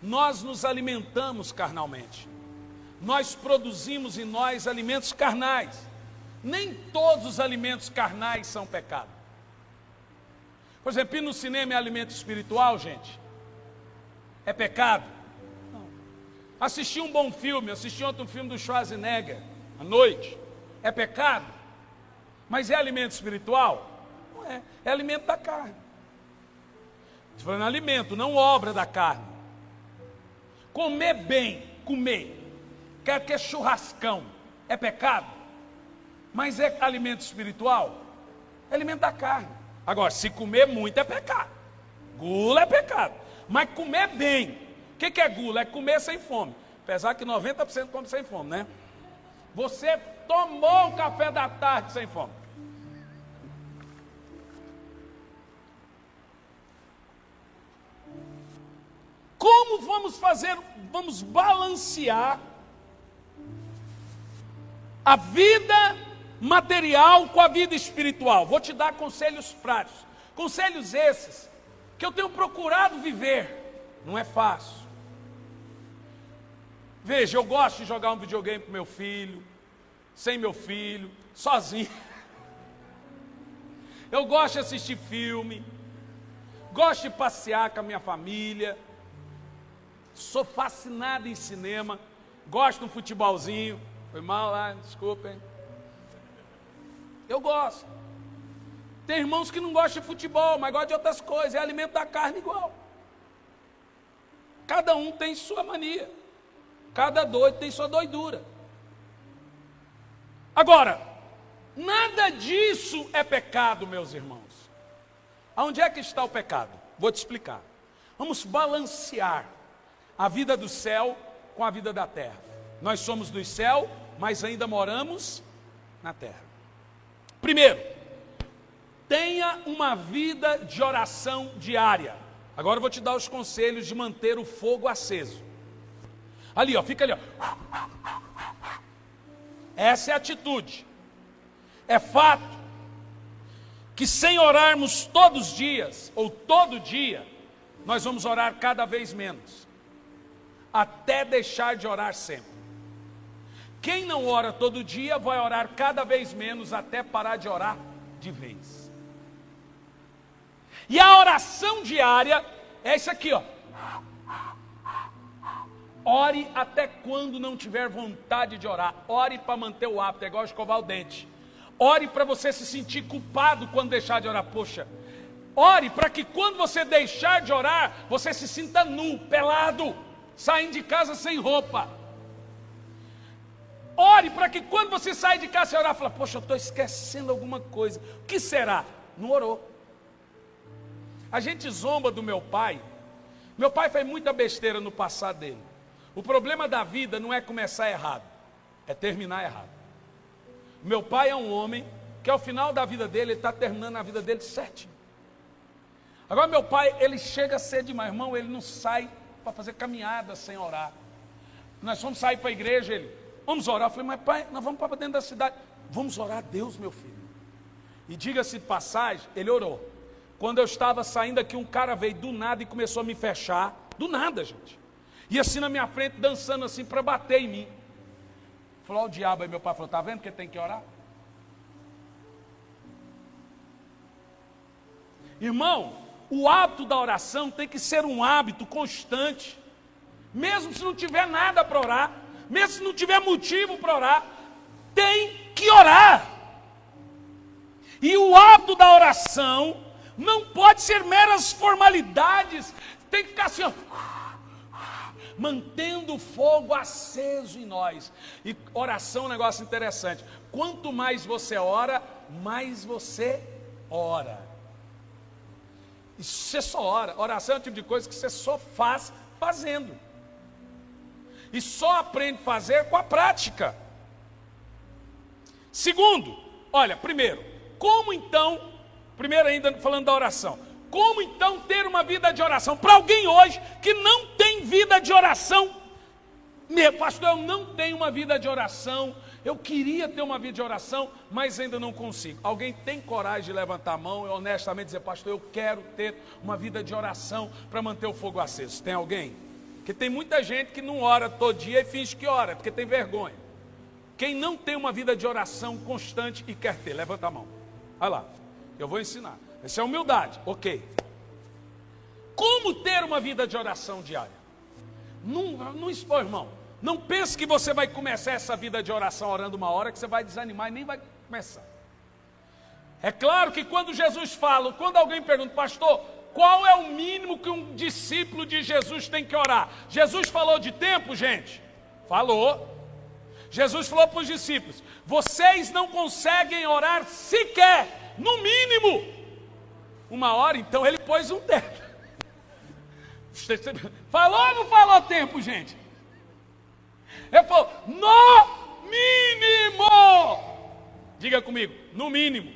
Nós nos alimentamos carnalmente, nós produzimos em nós alimentos carnais. Nem todos os alimentos carnais são pecado. Por exemplo, ir no cinema é alimento espiritual, gente? É pecado? Assistir um bom filme, assistir outro filme do Schwarzenegger, à noite, é pecado? Mas é alimento espiritual? Não é, é alimento da carne. Estou falando alimento, não obra da carne. Comer bem, quer que é churrascão, é pecado? Mas é alimento espiritual? É alimento da carne. Agora, se comer muito é pecado. Gula é pecado, mas comer bem. O que é gula? É comer sem fome. Apesar que 90% come sem fome, né? Você tomou um café da tarde sem fome. Como vamos fazer? Vamos balancear a vida material com a vida espiritual. Vou te dar conselhos práticos. Conselhos esses que eu tenho procurado viver. Não é fácil. Veja, eu gosto de jogar um videogame com meu filho, sem meu filho, sozinho. Eu gosto de assistir filme, gosto de passear com a minha família, sou fascinado em cinema. Gosto de um futebolzinho. Foi mal lá, desculpem. Eu gosto. Tem irmãos que não gostam de futebol, mas gostam de outras coisas. É alimento da carne igual. Cada um tem sua mania. Cada doido tem sua doidura. Agora, nada disso é pecado, meus irmãos. Aonde é que está o pecado? Vou te explicar. Vamos balancear a vida do céu com a vida da terra. Nós somos do céu, mas ainda moramos na terra. Primeiro, tenha uma vida de oração diária. Agora eu vou te dar os conselhos de manter o fogo aceso. Ali, ó, fica ali, ó. Essa é a atitude. É fato que sem orarmos todos os dias, ou todo dia, nós vamos orar cada vez menos, até deixar de orar sempre. Quem não ora todo dia, vai orar cada vez menos, até parar de orar de vez. E a oração diária é isso aqui, ó. Ore até quando não tiver vontade de orar. Ore para manter o hábito, é igual escovar o dente. Ore para você se sentir culpado quando deixar de orar. Poxa, ore para que quando você deixar de orar, você se sinta nu, pelado, saindo de casa sem roupa. Ore para que quando você sair de casa sem orar, fala, poxa, eu estou esquecendo alguma coisa. O que será? Não orou. A gente zomba do meu pai. Meu pai fez muita besteira no passado dele. O problema da vida não é começar errado, é terminar errado. Meu pai é um homem que ao final da vida dele, ele está terminando a vida dele certinho. Agora meu pai, ele chega cedo demais, irmão, ele não sai para fazer caminhada sem orar. Nós vamos sair para a igreja, ele, vamos orar. Eu falei, mas pai, nós vamos para dentro da cidade. Vamos orar a Deus, meu filho. E diga-se de passagem, ele orou. Quando eu estava saindo aqui, um cara veio do nada e começou a me fechar. Do nada, gente. E assim na minha frente, dançando assim para bater em mim. Falou, ó, o diabo. Aí meu pai falou, tá vendo que tem que orar? Irmão, o hábito da oração tem que ser um hábito constante. Mesmo se não tiver nada para orar, mesmo se não tiver motivo para orar, tem que orar. E o hábito da oração não pode ser meras formalidades, tem que ficar assim, ó, mantendo o fogo aceso em nós. E oração é um negócio interessante. Quanto mais você ora, mais você ora. E você só ora. Oração é o tipo de coisa que você só faz fazendo. E só aprende a fazer com a prática. Segundo, olha, primeiro ainda falando da oração, como então ter uma vida de oração? Para alguém hoje que não tem vida de oração, pastor, eu não tenho uma vida de oração, eu queria ter uma vida de oração, mas ainda não consigo. Alguém tem coragem de levantar a mão e honestamente dizer, pastor, eu quero ter uma vida de oração para manter o fogo aceso? Tem alguém? Porque tem muita gente que não ora todo dia e finge que ora, porque tem vergonha. Quem não tem uma vida de oração constante e quer ter, levanta a mão. Olha lá, eu vou ensinar. Essa é humildade, ok. Como ter uma vida de oração diária? Não expõe, irmão. Não pense que você vai começar essa vida de oração orando uma hora, que você vai desanimar e nem vai começar. É claro que quando Jesus fala, quando alguém pergunta, pastor, qual é o mínimo que um discípulo de Jesus tem que orar? Jesus falou de tempo, gente? Falou. Jesus falou para os discípulos, vocês não conseguem orar sequer, no mínimo, 1 hora, então ele pôs um tempo. Falou ou não falou tempo, gente? Ele falou, no mínimo. Diga comigo, no mínimo.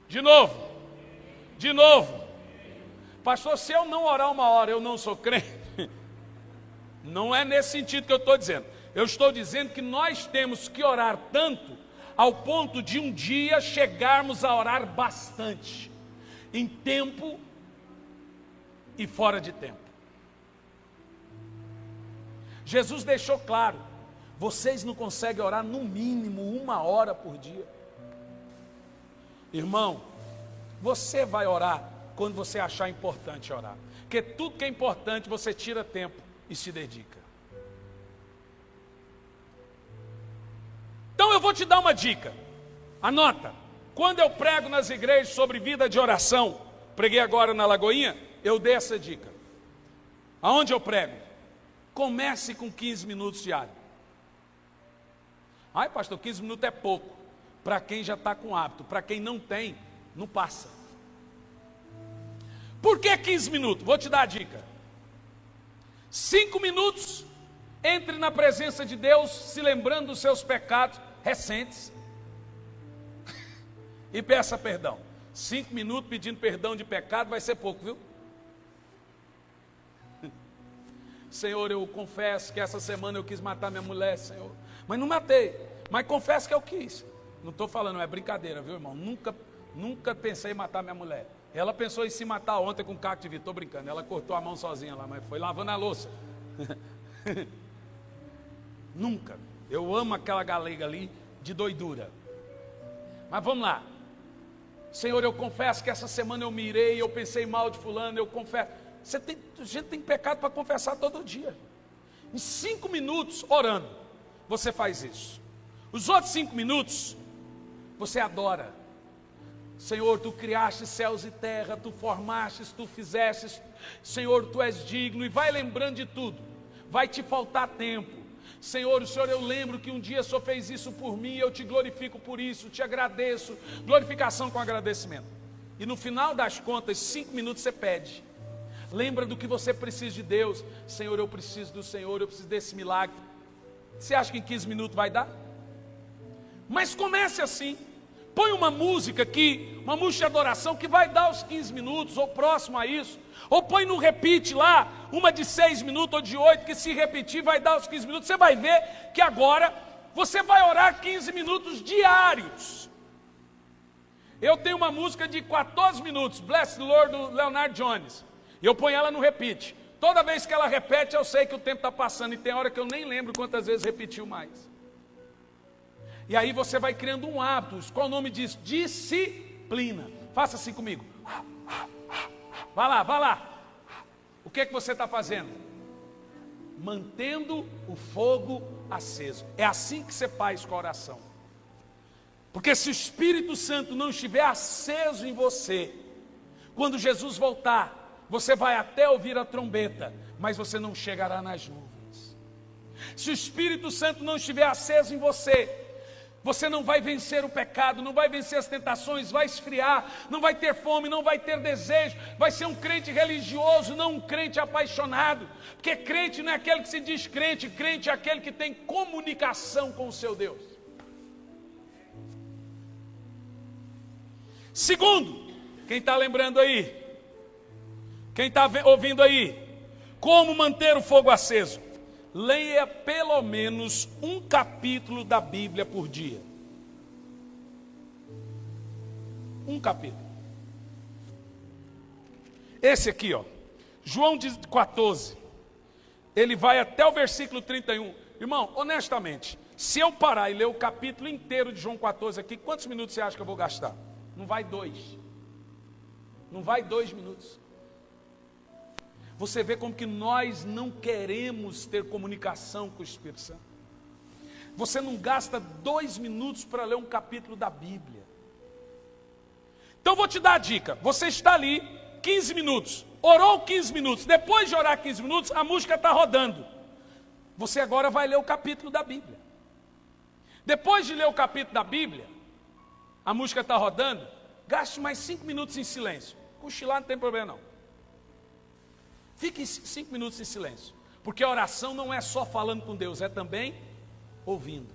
De novo. Pastor, se eu não orar 1 hora, eu não sou crente? Não é nesse sentido que eu estou dizendo. Eu estou dizendo que nós temos que orar tanto, ao ponto de um dia chegarmos a orar bastante, em tempo e fora de tempo. Jesus deixou claro, vocês não conseguem orar no mínimo 1 hora por dia. Irmão, você vai orar quando você achar importante orar, porque tudo que é importante você tira tempo e se dedica. vou te dar uma dica. Anota. Quando eu prego nas igrejas sobre vida de oração, preguei agora na Lagoinha, eu dei essa dica. Aonde eu prego? Comece com 15 minutos diários. Ai, pastor, 15 minutos é pouco. Para quem já está com hábito. Para quem não tem, não passa. Por que 15 minutos? Vou te dar a dica. 5 minutos, entre na presença de Deus, se lembrando dos seus pecados recentes. E peça perdão. 5 minutos pedindo perdão de pecado vai ser pouco, viu? Senhor, eu confesso que essa semana eu quis matar minha mulher, Senhor. Mas não matei, mas confesso que eu quis. Não estou falando, é brincadeira, viu, irmão? Nunca pensei em matar minha mulher. Ela pensou em se matar ontem com um caco de vidro, estou brincando. Ela cortou a mão sozinha lá, mas foi lavando a louça. Nunca. Eu amo aquela galega ali de doidura. Mas vamos lá. Senhor, eu confesso que essa semana eu mirei, eu pensei mal de fulano, eu confesso. A gente tem pecado para confessar todo dia. Em 5 minutos, orando, você faz isso. Os outros 5 minutos, você adora. Senhor, tu criaste céus e terra, tu formastes, tu fizestes. Senhor, tu és digno, e vai lembrando de tudo. Vai te faltar tempo. Senhor, eu lembro que um dia o Senhor fez isso por mim, eu te glorifico por isso, te agradeço. Glorificação com agradecimento. E no final das contas, 5 minutos você pede. Lembra do que você precisa de Deus. Senhor, eu preciso do Senhor, eu preciso desse milagre. Você acha que em 15 minutos vai dar? Mas comece assim. Põe uma música aqui, uma música de adoração que vai dar os 15 minutos, ou próximo a isso. Ou põe no repeat lá, uma de 6 minutos ou de 8, que se repetir vai dar os 15 minutos. Você vai ver que agora você vai orar 15 minutos diários. Eu tenho uma música de 14 minutos, Bless the Lord, do Leonard Jones. E eu ponho ela no repeat. Toda vez que ela repete, eu sei que o tempo está passando. E tem hora que eu nem lembro quantas vezes repetiu mais. E aí você vai criando um hábito. Qual o nome disso? Disciplina. Faça assim comigo. Vai lá, vai lá. O que você está fazendo? Mantendo o fogo aceso. É assim que você faz com a oração. Porque se o Espírito Santo não estiver aceso em você, quando Jesus voltar, você vai até ouvir a trombeta, mas você não chegará nas nuvens. Se o Espírito Santo não estiver aceso em você, você não vai vencer o pecado, não vai vencer as tentações, vai esfriar, não vai ter fome, não vai ter desejo, vai ser um crente religioso, não um crente apaixonado. Porque crente não é aquele que se diz crente, crente é aquele que tem comunicação com o seu Deus. Segundo, quem está lembrando aí? Quem está ouvindo aí? Como manter o fogo aceso? Leia pelo menos um capítulo da Bíblia por dia. Um capítulo. Esse aqui, ó. João 14. Ele vai até o versículo 31. Irmão, honestamente, se eu parar e ler o capítulo inteiro de João 14 aqui, quantos minutos você acha que eu vou gastar? Não vai 2. Não vai 2 minutos. Você vê como que nós não queremos ter comunicação com o Espírito Santo. Você não gasta 2 minutos para ler um capítulo da Bíblia. Então vou te dar a dica. Você está ali, 15 minutos. Orou 15 minutos. Depois de orar 15 minutos, a música está rodando. Você agora vai ler o capítulo da Bíblia. Depois de ler o capítulo da Bíblia, a música está rodando, gaste mais 5 minutos em silêncio. Cochilar não tem problema não. Fique 5 minutos em silêncio, porque a oração não é só falando com Deus, é também ouvindo.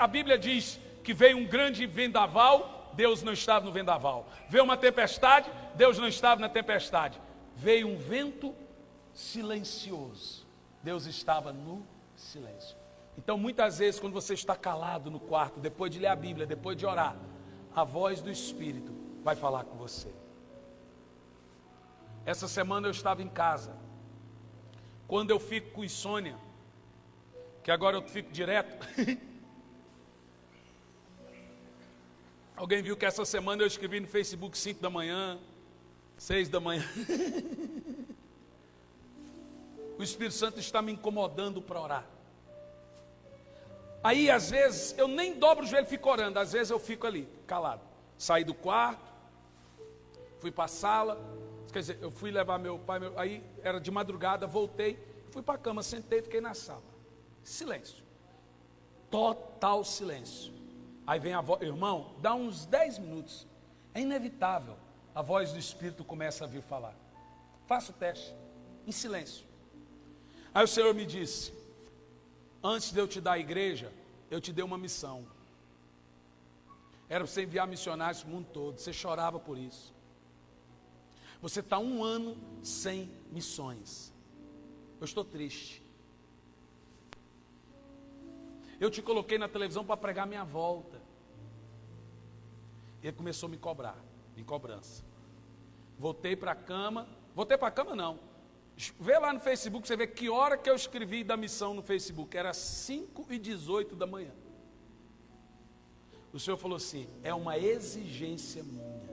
A Bíblia diz que veio um grande vendaval, Deus não estava no vendaval. Veio uma tempestade, Deus não estava na tempestade. Veio um vento silencioso, Deus estava no silêncio. Então muitas vezes quando você está calado no quarto, depois de ler a Bíblia, depois de orar, a voz do Espírito vai falar com você. Essa semana eu estava em casa. Quando eu fico com insônia, que agora eu fico direto. Alguém viu que essa semana eu escrevi no Facebook 5 da manhã, 6 da manhã. O Espírito Santo está me incomodando para orar. Aí, às vezes, eu nem dobro o joelho e fico orando. Às vezes eu fico ali, calado. Saí do quarto, fui para a sala. Quer dizer, eu fui levar meu pai, aí era de madrugada, voltei. Fui para a cama, sentei e fiquei na sala. Silêncio. Total silêncio. Aí vem a voz, irmão, dá uns 10 minutos. É inevitável. A voz do Espírito começa a vir falar. Faça o teste, em silêncio. Aí o Senhor me disse: antes de eu te dar a igreja, eu te dei uma missão. Era para você enviar missionários para o mundo todo. Você chorava por isso. Você está 1 ano sem missões. Eu estou triste. Eu te coloquei na televisão para pregar minha volta. Ele começou a me cobrar, em cobrança. Voltei para a cama. Voltei para a cama não. Vê lá no Facebook, você vê que hora que eu escrevi da missão no Facebook. Era 5h18 da manhã. O Senhor falou assim: é uma exigência minha.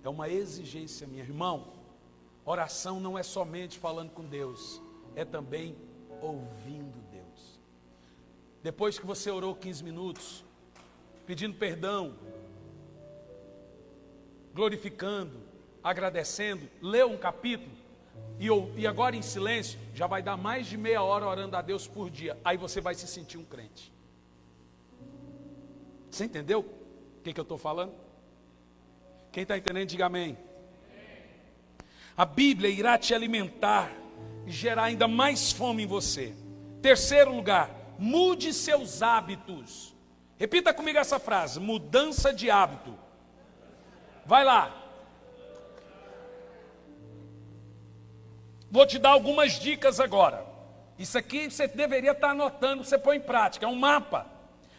É uma exigência minha. Irmão, oração não é somente falando com Deus, é também ouvindo Deus. Depois que você orou 15 minutos, pedindo perdão, glorificando, agradecendo, leu um capítulo, e agora em silêncio, já vai dar mais de meia hora orando a Deus por dia. Aí você vai se sentir um crente. Você entendeu o que eu estou falando? Quem está entendendo, diga amém. A Bíblia irá te alimentar e gerar ainda mais fome em você. Terceiro lugar, mude seus hábitos. Repita comigo essa frase: mudança de hábito. Vai lá. Vou te dar algumas dicas agora. Isso aqui você deveria estar anotando, você põe em prática. É um mapa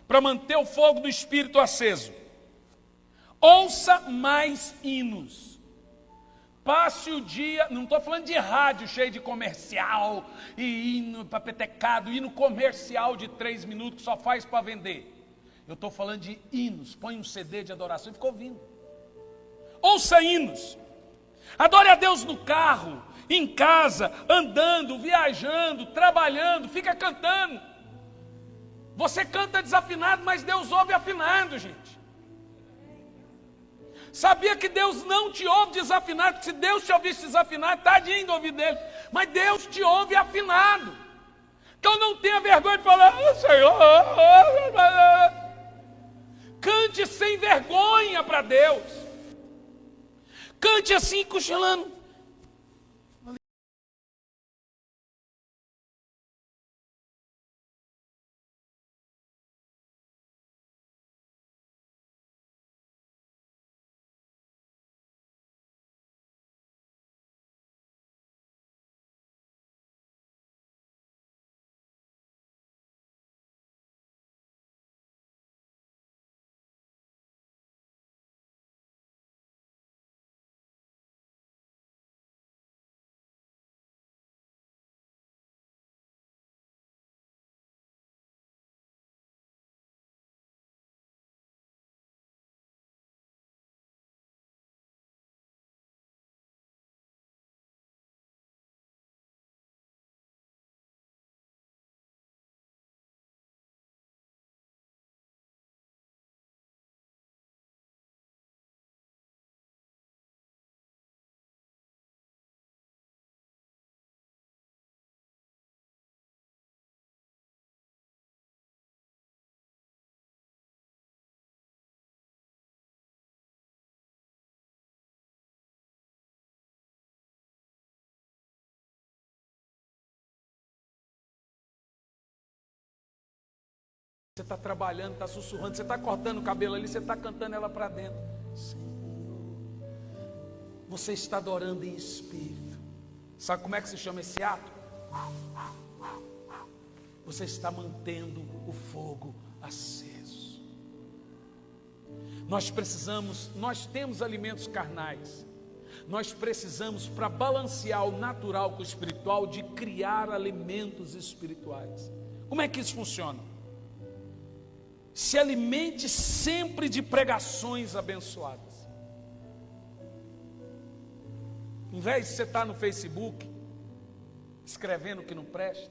para manter o fogo do Espírito aceso. Ouça mais hinos. Passe o dia, não estou falando de rádio cheio de comercial e hino para petecado, hino comercial de 3 minutos que só faz para vender. Eu estou falando de hinos. Põe um CD de adoração e fica ouvindo. Ouça hinos. Adore a Deus no carro, em casa, andando, viajando, trabalhando, fica cantando. Você canta desafinado, mas Deus ouve afinado, gente. Sabia que Deus não te ouve desafinado? Porque se Deus te ouvisse desafinado, tadinho do ouvido dele. Mas Deus te ouve afinado. Então não tenha vergonha de falar: Senhor. Cante sem vergonha para Deus. Cante assim, cochilando. Você está trabalhando, está sussurrando, você está cortando o cabelo ali, você está cantando ela para dentro. Senhor, você está adorando em espírito. Sabe como é que se chama esse ato? Você está mantendo o fogo aceso. Nós temos alimentos carnais. Nós precisamos, para balancear o natural com o espiritual, de criar alimentos espirituais. Como é que isso funciona? Se alimente sempre de pregações abençoadas. Em vez de você estar no Facebook escrevendo o que não presta,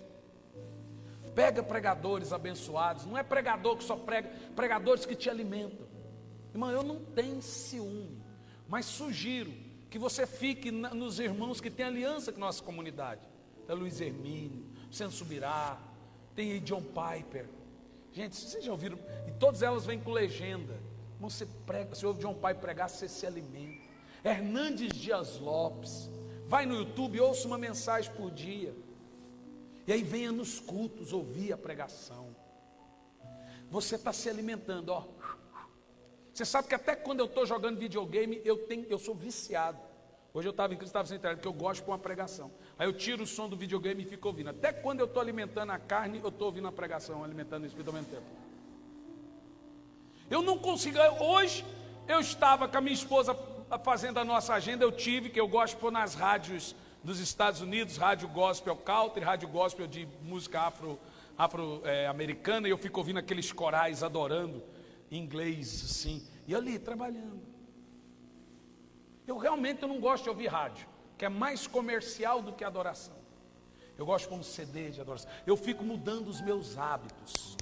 Pega pregadores abençoados, não é pregador que só prega, pregadores que te alimentam. Irmão, eu não tenho ciúme, mas sugiro que você fique nos irmãos que têm aliança com a nossa comunidade. Tem Luiz Hermínio, Vicente Subirá, tem aí John Piper. Gente, vocês já ouviram? E todas elas vêm com legenda. Você prega, você ouve John Piper pregar, você se alimenta. Hernandes Dias Lopes, vai no YouTube, ouça uma mensagem por dia. E aí venha nos cultos ouvir a pregação. Você está se alimentando, ó. Você sabe que até quando eu estou jogando videogame, eu sou viciado. Hoje eu estava em Cristo, estava sem internet, porque eu gosto de pôr uma pregação. Aí eu tiro o som do videogame e fico ouvindo. Até quando eu estou alimentando a carne, eu estou ouvindo a pregação, alimentando o Espírito ao mesmo tempo. Eu não consigo. Hoje eu estava com a minha esposa fazendo a nossa agenda, que eu gosto de pôr nas rádios dos Estados Unidos, rádio gospel country, rádio gospel de música afro-americana, e eu fico ouvindo aqueles corais adorando, em inglês assim, e ali trabalhando. Eu realmente não gosto de ouvir rádio, que é mais comercial do que adoração. Eu gosto como CD de adoração. Eu fico mudando os meus hábitos.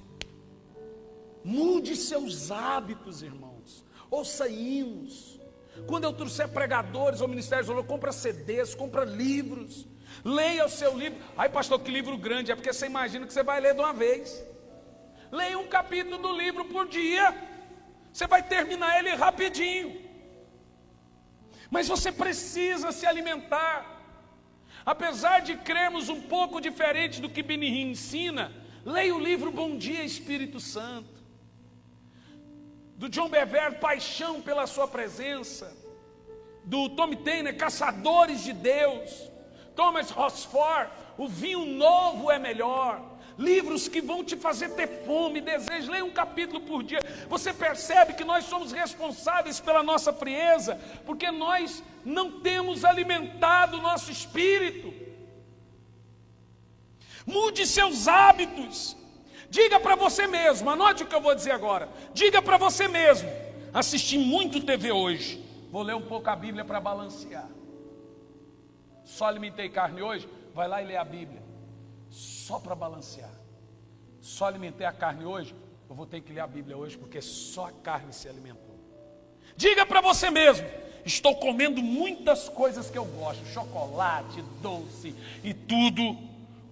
Mude seus hábitos, irmãos. Ouça hinos. Quando eu trouxer pregadores ou ministérios, compra CDs, compra livros. Leia o seu livro. Ai, pastor, que livro grande. É porque você imagina que você vai ler de uma vez. Leia um capítulo do livro por dia. Você vai terminar ele rapidinho. Mas você precisa se alimentar. Apesar de crermos um pouco diferente do que Benihim ensina, leia o livro Bom Dia Espírito Santo, do John Bevere, Paixão pela Sua Presença, do Tom Taylor, Caçadores de Deus, Thomas Rossford, O Vinho Novo é Melhor. Livros que vão te fazer ter fome, desejo. Leia um capítulo por dia. Você percebe que nós somos responsáveis pela nossa frieza, porque nós não temos alimentado o nosso espírito. Mude seus hábitos. Diga para você mesmo, anote o que eu vou dizer agora. Diga para você mesmo: assisti muito TV hoje, vou ler um pouco a Bíblia para balancear. Só alimentei carne hoje? Vai lá e lê a Bíblia. Só para balancear. Só alimentei a carne hoje, eu vou ter que ler a Bíblia hoje, porque só a carne se alimentou. Diga para você mesmo: estou comendo muitas coisas que eu gosto, chocolate, doce e tudo,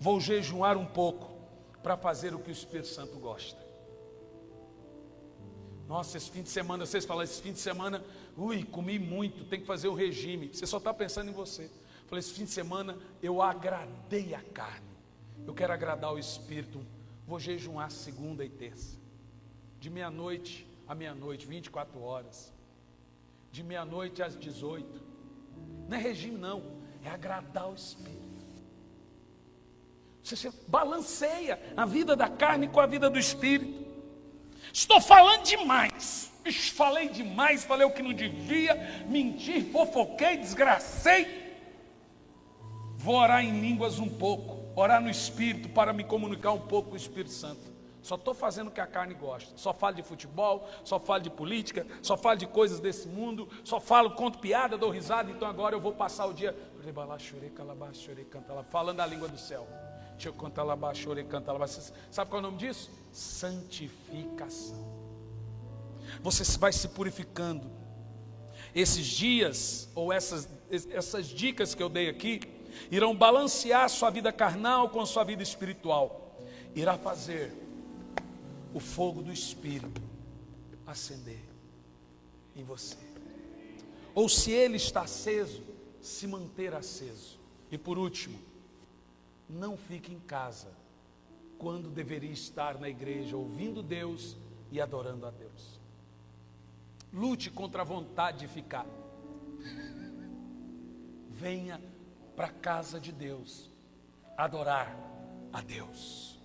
vou jejuar um pouco para fazer o que o Espírito Santo gosta. Nossa, esse fim de semana, vocês falam, esse fim de semana, comi muito, tem que fazer o regime. Você só está pensando em você. Falei, esse fim de semana eu agradei a carne. Eu quero agradar o Espírito. Vou jejuar segunda e terça. De meia-noite a meia-noite, 24 horas. De meia-noite às 18. Não é regime não, é agradar o Espírito. Você balanceia a vida da carne com a vida do Espírito. Estou falando demais. Falei demais, falei o que não devia, menti, fofoquei, desgracei. Vou orar em línguas um pouco, orar no Espírito para me comunicar um pouco com o Espírito Santo. Só estou fazendo o que a carne gosta. Só falo de futebol, só falo de política, só falo de coisas desse mundo, só falo, conto piada, dou risada. Então agora eu vou passar o dia falando a língua do céu. Sabe qual é o nome disso? Santificação. Você vai se purificando. Esses dias, ou essas dicas que eu dei aqui, irão balancear sua vida carnal com sua vida espiritual. Irá fazer o fogo do Espírito acender em você. Ou se ele está aceso, se manter aceso. E por último, não fique em casa quando deveria estar na igreja, ouvindo Deus e adorando a Deus. Lute contra a vontade de ficar. Venha para a casa de Deus, adorar a Deus.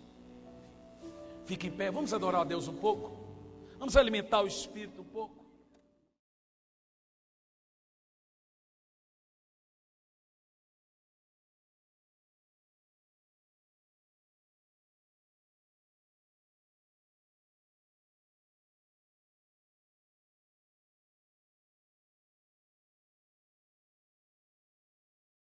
Fique em pé, vamos adorar a Deus um pouco? Vamos alimentar o Espírito um pouco?